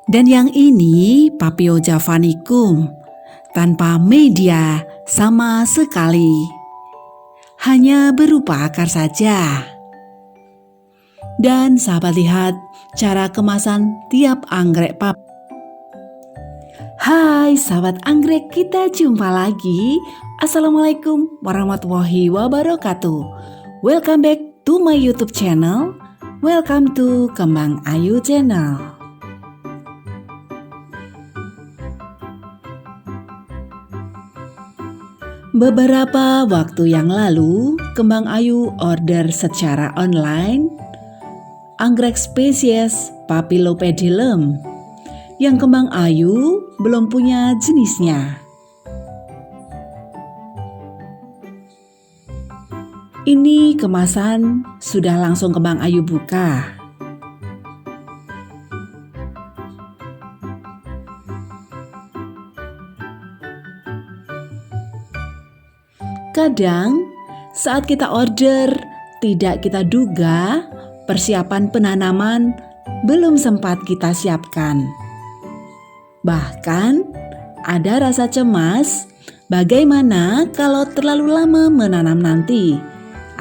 Dan yang ini Papio javanicum, tanpa media sama sekali. Hanya berupa akar saja. Dan sahabat lihat cara kemasan tiap anggrek papio. Hai sahabat anggrek, kita jumpa lagi. Assalamualaikum warahmatullahi wabarakatuh. Welcome back to my YouTube channel. Welcome to Kembang Ayu Channel. Beberapa waktu yang lalu, Kembang Ayu order secara online anggrek spesies Papilopedilum yang Kembang Ayu belum punya jenisnya. Ini kemasan sudah langsung Kembang Ayu buka. Kadang saat kita order, tidak kita duga persiapan penanaman belum sempat kita siapkan. Bahkan ada rasa cemas bagaimana kalau terlalu lama menanam nanti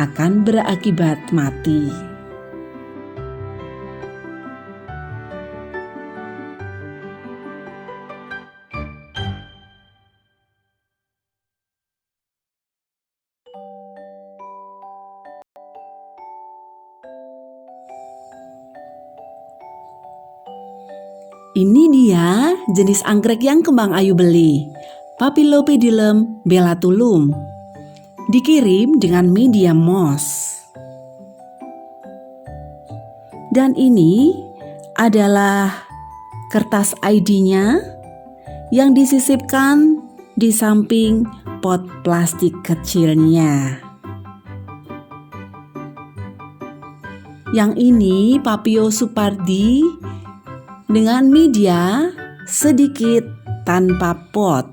akan berakibat mati. Ini dia jenis anggrek yang Kembang Ayu beli, Papilopedilum belatulum. Dikirim dengan medium moss. Dan ini adalah kertas ID-nya yang disisipkan di samping pot plastik kecilnya. Yang ini Papio Supardi dengan media sedikit tanpa pot.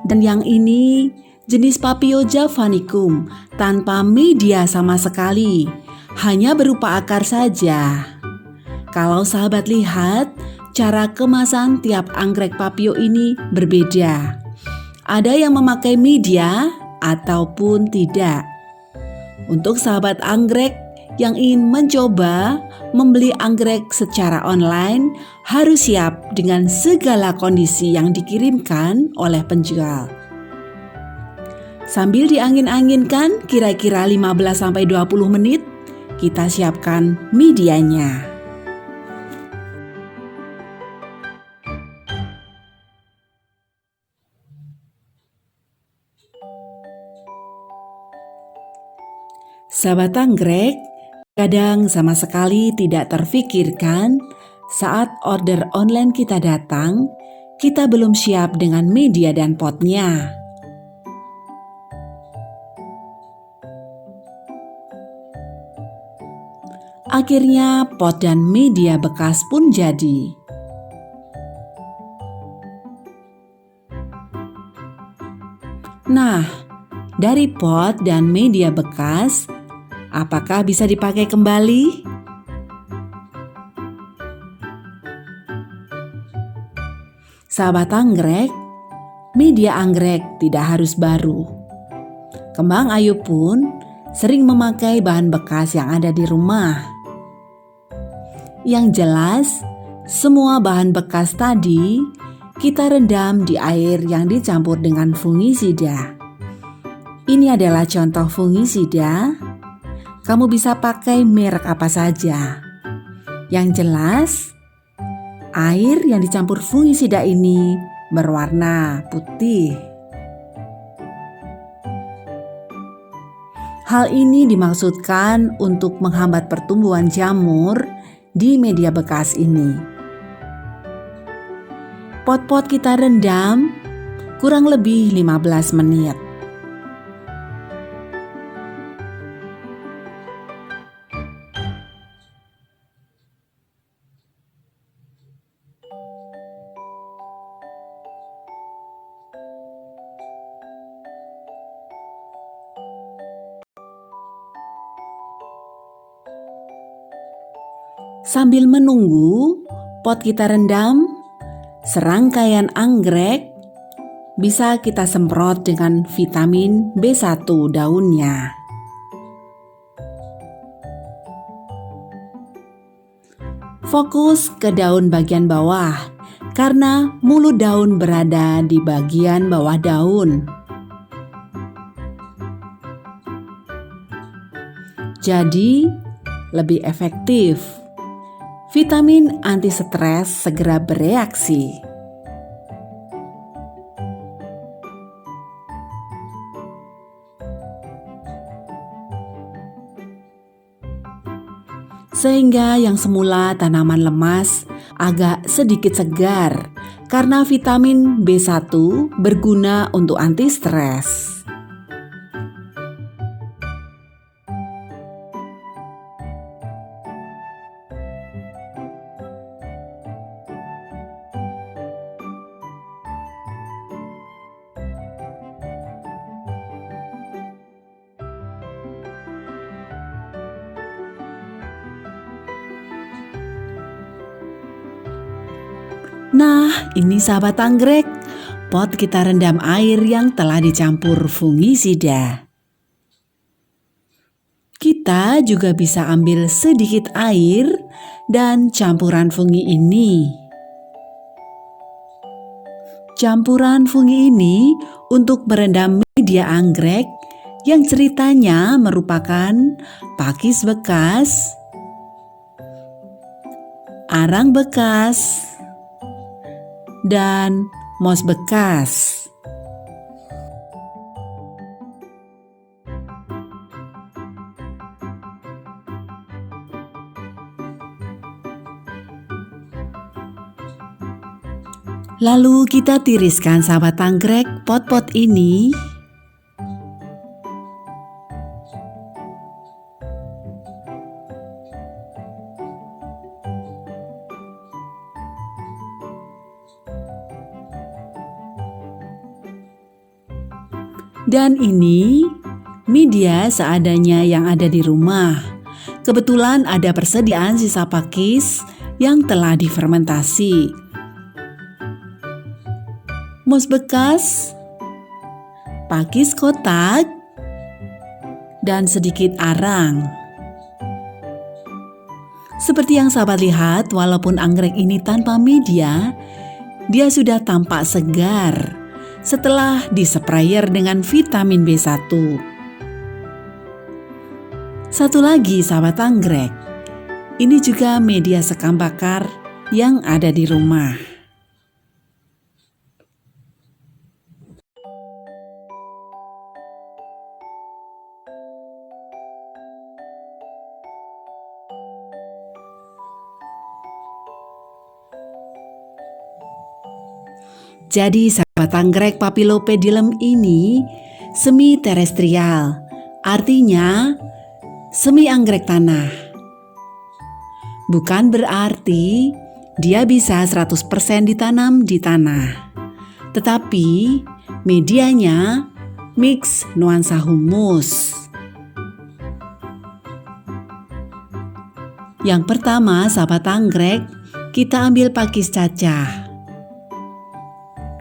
Dan yang ini jenis Papio javanicum tanpa media sama sekali, hanya berupa akar saja. Kalau sahabat lihat, cara kemasan tiap anggrek Papio ini berbeda. Ada yang memakai media ataupun tidak. Untuk sahabat anggrek yang ingin mencoba membeli anggrek secara online, harus siap dengan segala kondisi yang dikirimkan oleh penjual. Sambil diangin-anginkan kira-kira 15-20 menit, kita siapkan medianya. Sahabat anggrek, kadang sama sekali tidak terfikirkan saat order online kita datang, kita belum siap dengan media dan potnya. Akhirnya pot dan media bekas pun jadi. Nah, dari pot dan media bekas, apakah bisa dipakai kembali? Sahabat anggrek, media anggrek tidak harus baru. Kembang Ayu pun sering memakai bahan bekas yang ada di rumah. Yang jelas, semua bahan bekas tadi kita rendam di air yang dicampur dengan fungisida. Ini adalah contoh fungisida. Kamu bisa pakai merek apa saja. Yang jelas, air yang dicampur fungisida ini berwarna putih. Hal ini dimaksudkan untuk menghambat pertumbuhan jamur di media bekas ini. Pot-pot kita rendam kurang lebih 15 menit. Sambil menunggu pot kita rendam, serangkaian anggrek bisa kita semprot dengan vitamin B1 daunnya. Fokus ke daun bagian bawah karena mulut daun berada di bagian bawah daun. Jadi, lebih efektif. Vitamin anti stres segera bereaksi. Sehingga yang semula tanaman lemas agak sedikit segar karena vitamin B1 berguna untuk anti stres. Nah, ini sahabat anggrek, pot kita rendam air yang telah dicampur fungisida. Kita juga bisa ambil sedikit air dan campuran fungi ini. Campuran fungi ini untuk merendam media anggrek yang ceritanya merupakan pakis bekas, arang bekas, dan mos bekas. Lalu kita tiriskan sahabat anggrek pot-pot ini. Dan ini media seadanya yang ada di rumah. Kebetulan ada persediaan sisa pakis yang telah difermentasi. Mos bekas, pakis kotak, dan sedikit arang. Seperti yang sahabat lihat, walaupun anggrek ini tanpa media, dia sudah tampak segar setelah disprayer dengan vitamin B1. Satu lagi sahabat anggrek, ini juga media sekam bakar yang ada di rumah. Jadi sahabat anggrek, Papilopedilum ini semi terestrial, artinya semi anggrek tanah. Bukan berarti dia bisa 100% ditanam di tanah, tetapi medianya mix nuansa humus. Yang pertama sahabat anggrek, kita ambil pakis cacah.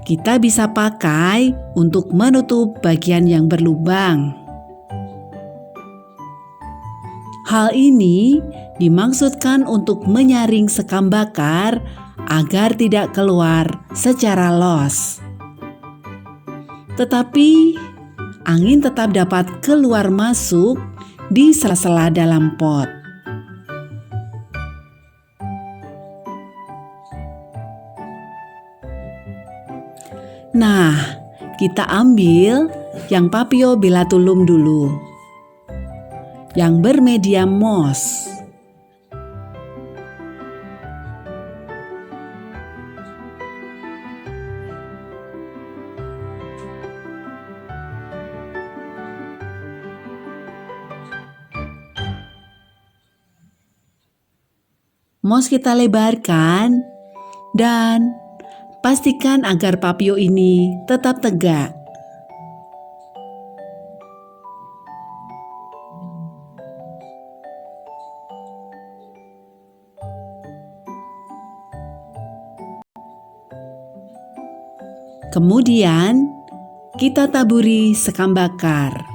Kita bisa pakai untuk menutup bagian yang berlubang. Hal ini dimaksudkan untuk menyaring sekam bakar agar tidak keluar secara los. Tetapi angin tetap dapat keluar masuk di sela-sela dalam pot. Nah, kita ambil yang Papilobellatulum dulu, yang bermedia moss. Moss kita lebarkan dan pastikan agar papio ini tetap tegak. Kemudian kita taburi sekam bakar.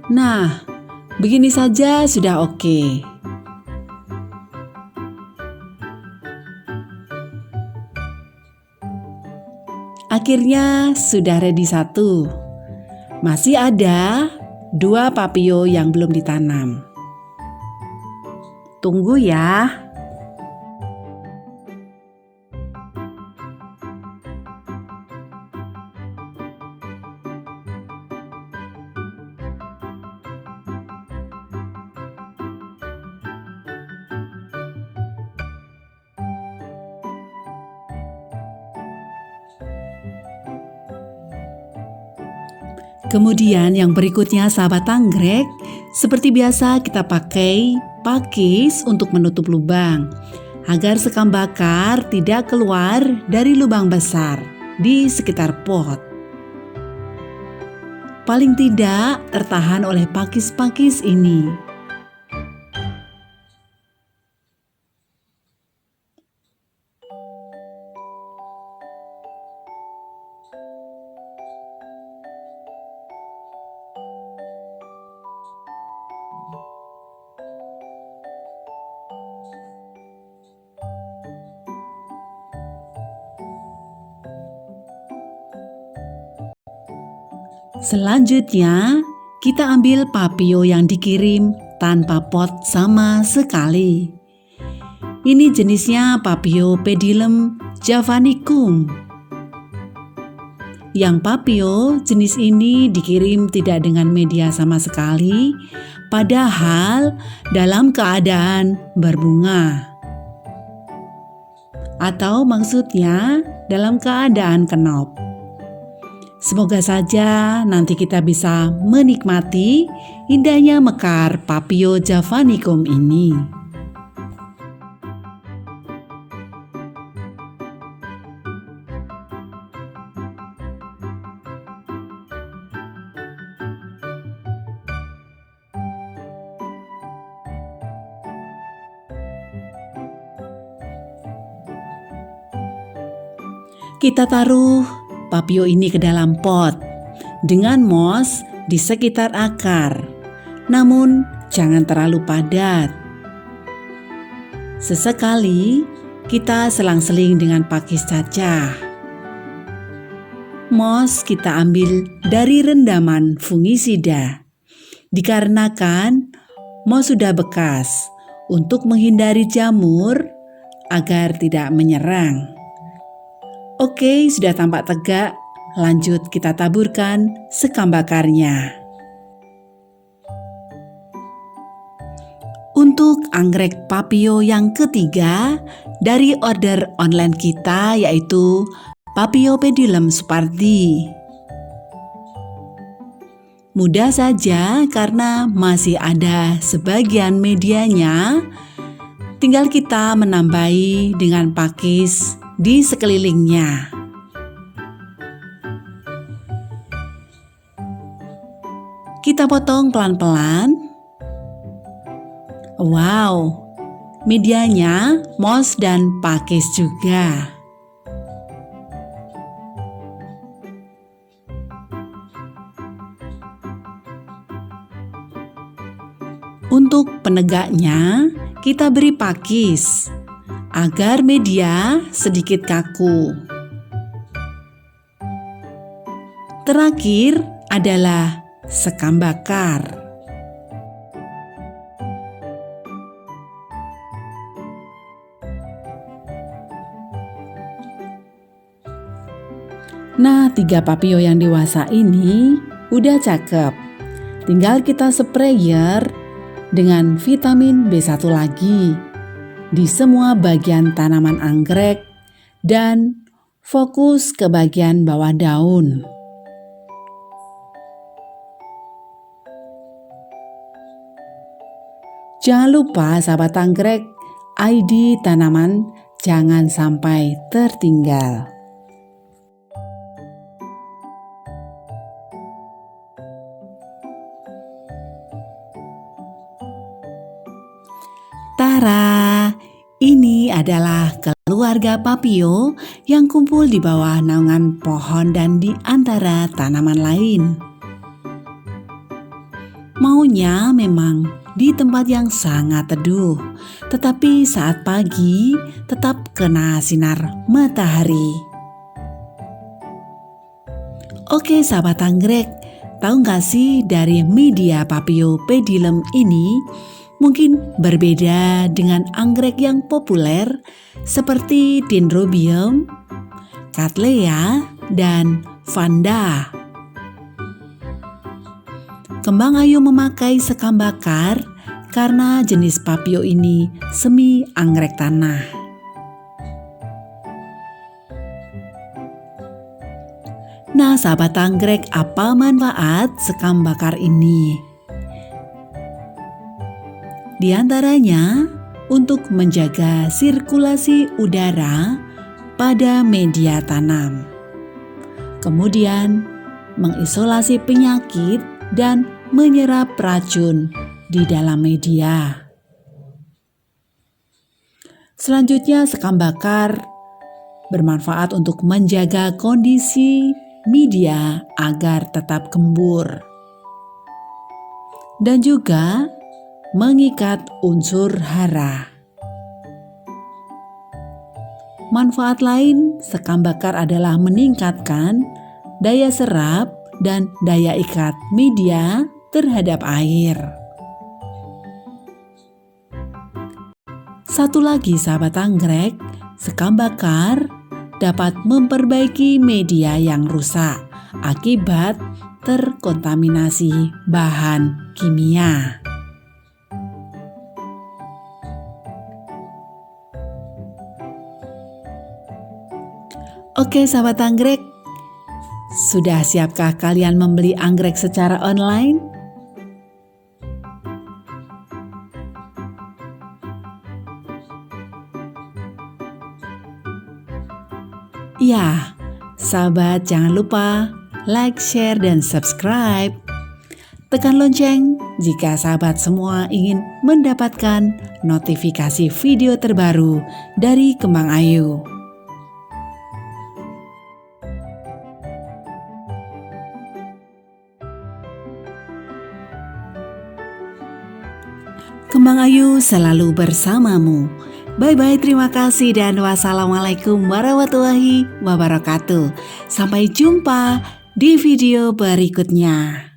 Nah, begini saja sudah oke. Akhirnya sudah ready satu. Masih ada 2 papio yang belum ditanam. Tunggu ya. Kemudian yang berikutnya sahabat anggrek, seperti biasa kita pakai pakis untuk menutup lubang agar sekam bakar tidak keluar dari lubang besar di sekitar pot. Paling tidak tertahan oleh pakis-pakis ini. Selanjutnya, kita ambil papio yang dikirim tanpa pot sama sekali. Ini jenisnya Papio Pedilum javanicum. Yang papio jenis ini dikirim tidak dengan media sama sekali, padahal dalam keadaan berbunga. Atau maksudnya dalam keadaan kenop. Semoga saja nanti kita bisa menikmati indahnya mekar Papio javanicum ini. Kita taruh papio ini ke dalam pot dengan moss di sekitar akar, namun jangan terlalu padat. Sesekali kita selang-seling dengan pakis cacah. Moss kita ambil dari rendaman fungisida, dikarenakan moss sudah bekas untuk menghindari jamur agar tidak menyerang. Oke, sudah tampak tegak. Lanjut kita taburkan sekam bakarnya. Untuk anggrek papio yang ketiga dari order online kita yaitu Papio Pedilum Supardi. Mudah saja karena masih ada sebagian medianya. Tinggal kita menambahi dengan pakis di sekelilingnya. Kita potong pelan-pelan. Wow, medianya moss dan pakis juga. Untuk penegaknya, kita beri pakis agar media sedikit kaku. Terakhir adalah sekam bakar. Nah, 3 papio yang dewasa ini udah cakep. Tinggal kita sprayer dengan vitamin B1 lagi di semua bagian tanaman anggrek dan fokus ke bagian bawah daun. Jangan lupa sahabat anggrek, ID tanaman jangan sampai tertinggal. Tara, ini adalah keluarga Papio yang kumpul di bawah naungan pohon dan di antara tanaman lain. Maunya memang di tempat yang sangat teduh, tetapi saat pagi tetap kena sinar matahari. Oke sahabat anggrek, tahu gak sih dari media Papio pedilum ini mungkin berbeda dengan anggrek yang populer seperti Dendrobium, Cattleya, dan Vanda. Kembang ayu memakai sekam bakar karena jenis Papio ini semi anggrek tanah. Nah sahabat anggrek, apa manfaat sekam bakar ini? Di antaranya untuk menjaga sirkulasi udara pada media tanam. Kemudian mengisolasi penyakit dan menyerap racun di dalam media. Selanjutnya sekam bakar bermanfaat untuk menjaga kondisi media agar tetap gembur. Dan juga mengikat unsur hara. Manfaat lain sekam bakar adalah meningkatkan daya serap dan daya ikat media terhadap air. Satu lagi sahabat anggrek, sekam bakar dapat memperbaiki media yang rusak akibat terkontaminasi bahan kimia. Oke sahabat anggrek, sudah siapkah kalian membeli anggrek secara online? Ya, sahabat jangan lupa like, share, dan subscribe. Tekan lonceng jika sahabat semua ingin mendapatkan notifikasi video terbaru dari Kembang Ayu. Kembang Ayu selalu bersamamu. Bye-bye, terima kasih dan wassalamualaikum warahmatullahi wabarakatuh. Sampai jumpa di video berikutnya.